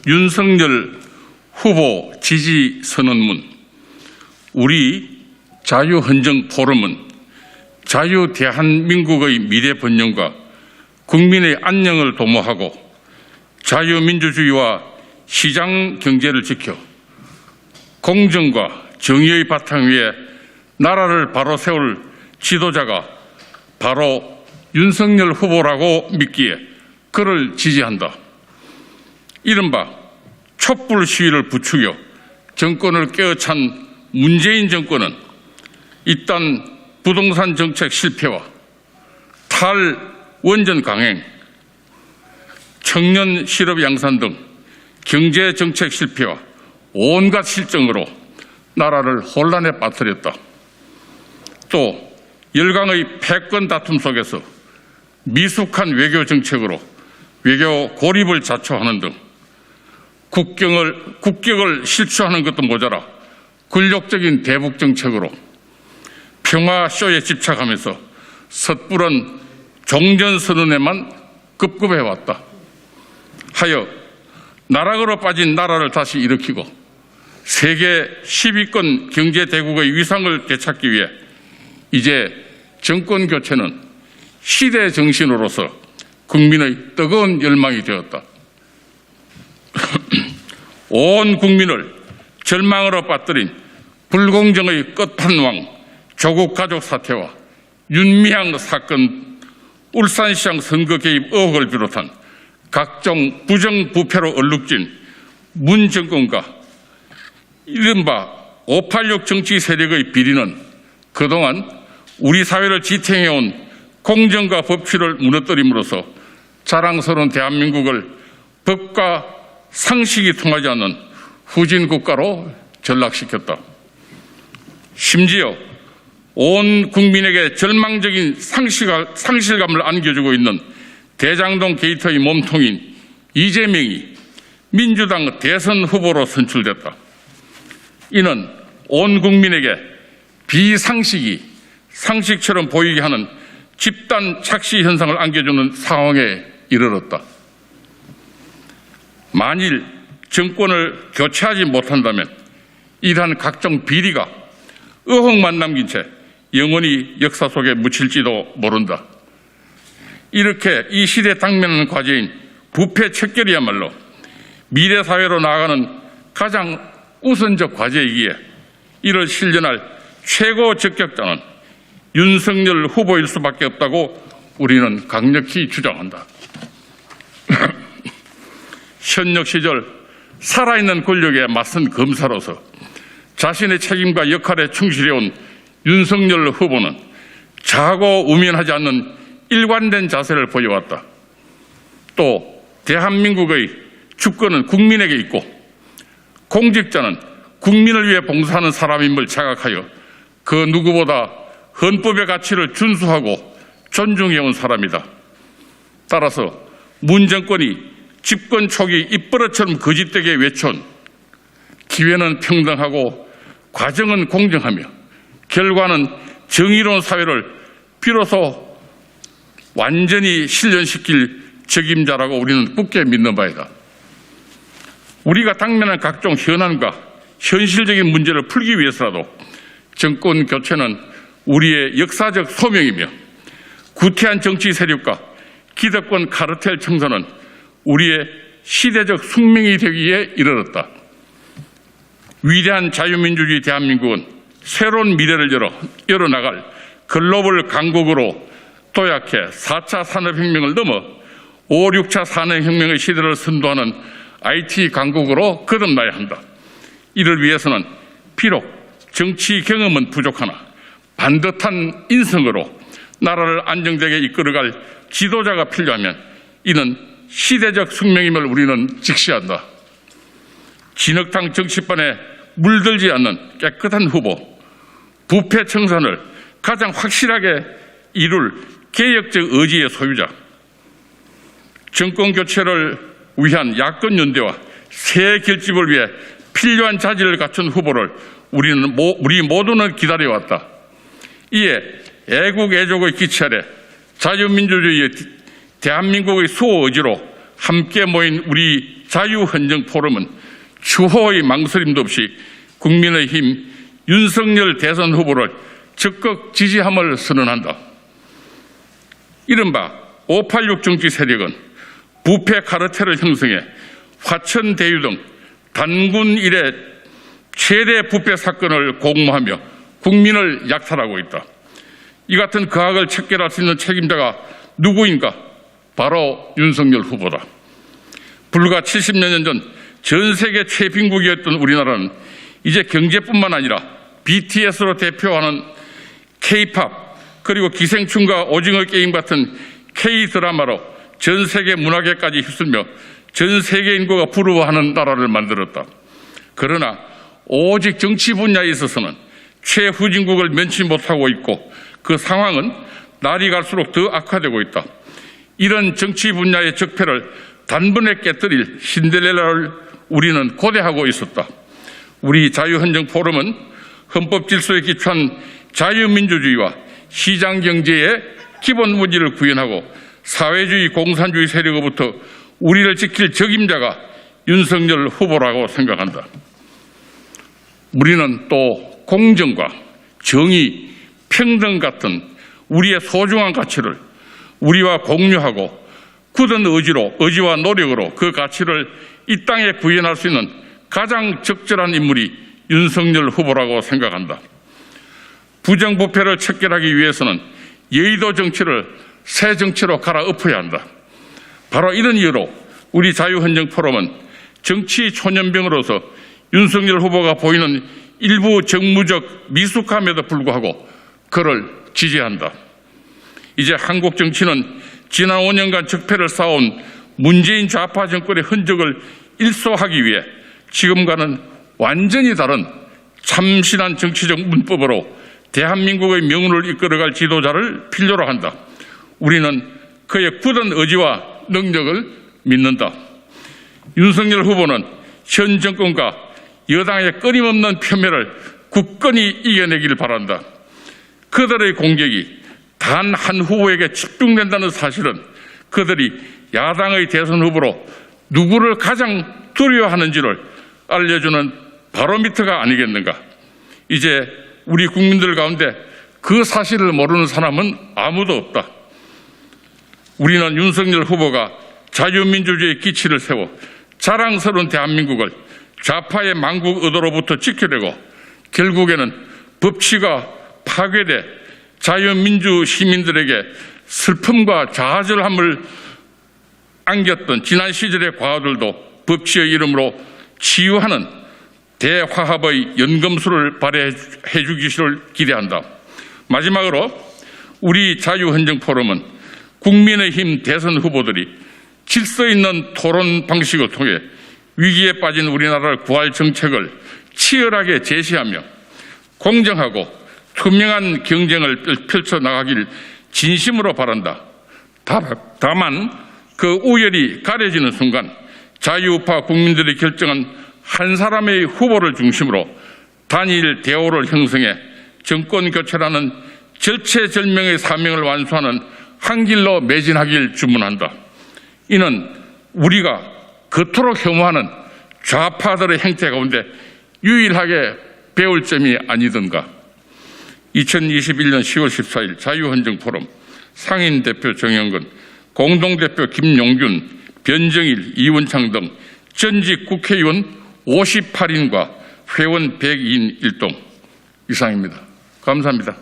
윤석열 후보 지지 선언문. 우리 자유헌정-포럼은 자유대한민국의 미래 번영과 국민의 안녕을 도모하고 자유민주주의와 시장 경제를 지켜 공정과 정의의 바탕 위에 나라를 바로 세울 지도자가 바로 윤석열 후보라고 믿기에 그를 지지한다. 이른바 촛불 시위를 부추겨 정권을 깨어찬 문재인 정권은 일단 부동산 정책 실패와 탈원전 강행, 청년 실업 양산 등 경제 정책 실패와 온갖 실정으로 나라를 혼란에 빠뜨렸다. 또 열강의 패권 다툼 속에서 미숙한 외교 정책으로 외교 고립을 자초하는 등 국격을 실추하는 것도 모자라 굴욕적인 대북 정책으로 평화쇼에 집착하면서 섣부른 종전선언에만 급급해왔다. 하여 나락으로 빠진 나라를 다시 일으키고 세계 10위권 경제대국의 위상을 되찾기 위해 이제 정권 교체는 시대 정신으로서 국민의 뜨거운 열망이 되었다. 온 국민을 절망으로 빠뜨린 불공정의 끝판왕 조국 가족 사태와 윤미향 사건, 울산시장 선거 개입 의혹을 비롯한 각종 부정부패로 얼룩진 문 정권과 이른바 586 정치 세력의 비리는 그동안 우리 사회를 지탱해온 공정과 법치를 무너뜨림으로써 자랑스러운 대한민국을 법과 상식이 통하지 않는 후진 국가로 전락시켰다. 심지어 온 국민에게 절망적인 상실감을 안겨주고 있는 대장동 게이트의 몸통인 이재명이 민주당 대선 후보로 선출됐다. 이는 온 국민에게 비상식이 상식처럼 보이게 하는 집단 착시 현상을 안겨주는 상황에 이르렀다. 만일 정권을 교체하지 못한다면 이러한 각종 비리가 의혹만 남긴 채 영원히 역사 속에 묻힐지도 모른다. 이렇게 이 시대에 당면하는 과제인 부패 척결이야말로 미래 사회로 나아가는 가장 우선적 과제이기에 이를 실현할 최고 적격자는 윤석열 후보일 수밖에 없다고 우리는 강력히 주장한다. 현역 시절 살아있는 권력에 맞선 검사로서 자신의 책임과 역할에 충실해온 윤석열 후보는 자고 우면하지 않는 일관된 자세를 보여왔다. 또 대한민국의 주권은 국민에게 있고 공직자는 국민을 위해 봉사하는 사람임을 자각하여 그 누구보다 헌법의 가치를 준수하고 존중해온 사람이다. 따라서 문 정권이 집권 초기 입버릇처럼 거짓되게 외쳐온 기회는 평등하고 과정은 공정하며 결과는 정의로운 사회를 비로소 완전히 실현시킬 책임자라고 우리는 굳게 믿는 바이다. 우리가 당면한 각종 현안과 현실적인 문제를 풀기 위해서라도 정권 교체는 우리의 역사적 소명이며 구태한 정치 세력과 기득권 카르텔 청소는 우리의 시대적 숙명이 되기에 이르렀다. 위대한 자유민주주의 대한민국은 새로운 미래를 열어나갈 글로벌 강국으로 도약해 4차 산업혁명을 넘어 5, 6차 산업혁명의 시대를 선도하는 IT 강국으로 거듭나야 한다. 이를 위해서는 비록 정치 경험은 부족하나 반듯한 인성으로 나라를 안정되게 이끌어갈 지도자가 필요하면 이는 시대적 숙명임을 우리는 직시한다. 진흙탕 정치판에 물들지 않는 깨끗한 후보, 부패 청산을 가장 확실하게 이룰 개혁적 의지의 소유자, 정권 교체를 위한 야권 연대와 새 결집을 위해 필요한 자질을 갖춘 후보를 우리 모두는 기다려왔다. 이에 애국 애족의 기치 아래 자유민주주의의 대한민국의 수호 의지로 함께 모인 우리 자유헌정포럼은 추호의 망설임도 없이 국민의힘 윤석열 대선 후보를 적극 지지함을 선언한다. 이른바 586 정치 세력은 부패 카르텔을 형성해 화천 대유 등 단군 이래 최대 부패 사건을 공모하며 국민을 약탈하고 있다. 이 같은 거악을 척결할 수 있는 책임자가 누구인가? 바로 윤석열 후보다. 불과 70여 년 전 전 세계 최빈국이었던 우리나라는 이제 경제뿐만 아니라 BTS로 대표하는 K-팝 그리고 기생충과 오징어 게임 같은 K-드라마로 전 세계 문화계까지 휩쓸며 전 세계 인구가 부러워하는 나라를 만들었다. 그러나 오직 정치 분야에 있어서는 최후진국을 면치 못하고 있고 그 상황은 날이 갈수록 더 악화되고 있다. 이런 정치 분야의 적폐를 단번에 깨뜨릴 신데렐라를 우리는 고대하고 있었다. 우리 자유헌정포럼은 헌법 질서에 기초한 자유민주주의와 시장경제의 기본 원리를 구현하고 사회주의 공산주의 세력으로부터 우리를 지킬 적임자가 윤석열 후보라고 생각한다. 우리는 또 공정과 정의, 평등 같은 우리의 소중한 가치를 우리와 공유하고 굳은 의지와 노력으로 그 가치를 이 땅에 구현할 수 있는 가장 적절한 인물이 윤석열 후보라고 생각한다. 부정부패를 척결하기 위해서는 여의도 정치를 새 정치로 갈아엎어야 한다. 바로 이런 이유로 우리 자유헌정포럼은 정치 초년병으로서 윤석열 후보가 보이는 일부 정무적 미숙함에도 불구하고 그를 지지한다. 이제 한국 정치는 지난 5년간 적폐를 쌓아온 문재인 좌파 정권의 흔적을 일소하기 위해 지금과는 완전히 다른 참신한 정치적 문법으로 대한민국의 명운을 이끌어갈 지도자를 필요로 한다. 우리는 그의 굳은 의지와 능력을 믿는다. 윤석열 후보는 현 정권과 여당의 끊임없는 폄훼를 굳건히 이겨내기를 바란다. 그들의 공격이 단 한 후보에게 집중된다는 사실은 그들이 야당의 대선 후보로 누구를 가장 두려워하는지를 알려주는 바로미터가 아니겠는가. 이제 우리 국민들 가운데 그 사실을 모르는 사람은 아무도 없다. 우리는 윤석열 후보가 자유민주주의의 기치를 세워 자랑스러운 대한민국을 좌파의 망국 의도로부터 지켜내고 결국에는 법치가 파괴돼 자유민주 시민들에게 슬픔과 좌절함을 안겼던 지난 시절의 과거들도 법치의 이름으로 치유하는 대화합의 연금술을 발휘해 주기를 기대한다. 마지막으로 우리 자유헌정포럼은 국민의힘 대선 후보들이 질서 있는 토론 방식을 통해 위기에 빠진 우리나라를 구할 정책을 치열하게 제시하며 공정하고 투명한 경쟁을 펼쳐나가길 진심으로 바란다. 다만 그 우열이 가려지는 순간 자유우파 국민들이 결정한 한 사람의 후보를 중심으로 단일 대오를 형성해 정권 교체라는 절체절명의 사명을 완수하는 한 길로 매진하길 주문한다. 이는 우리가 그토록 혐오하는 좌파들의 행태 가운데 유일하게 배울 점이 아니던가. 2021년 10월 14일 자유헌정포럼 상임대표 정영근, 공동대표 김용균, 변정일, 이원창 등 전직 국회의원 58인과 회원 102인 일동 이상입니다. 감사합니다.